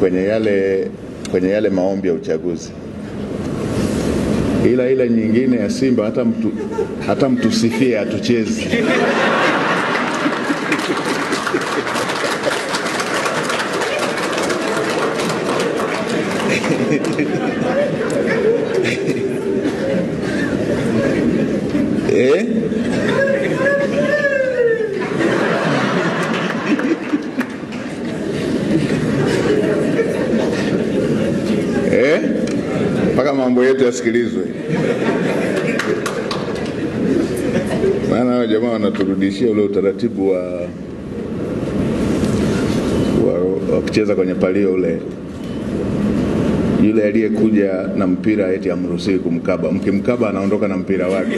kwenye yale maombi ya uchaguzi. Ila ile nyingine ya Simba hata mtu sifia hatuchezi. Mpaka mambo yetu yasikilizwe. Maana hao jamaa wanaturudishia ule utaratibu wa kucheza kwenye palio ule. Yule aliyekuja na mpira eti amruhusiwi kumkaba. Mkimkaba anaondoka na mpira wake.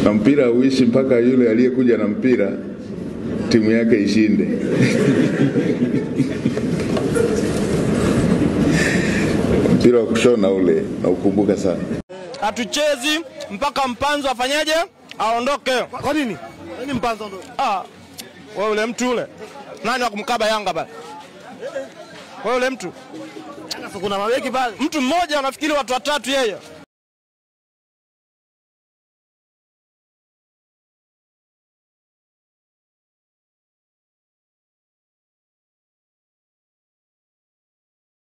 Na mpira uishi mpaka yule aliyekuja na mpira timu yake ishinde. Mpira wa kushona ule na ukumbuka sana. Hatuchezi mpaka Mpanzo afanyaje? Aondoke. Kwa nini? Nini Mpanzo ndo? Wewe ule mtu ule. Nani wa kumkaba Yanga pale? Wewe ule mtu. Kuna maweki pale. Mtu mmoja anafikiri watu watatu yeye.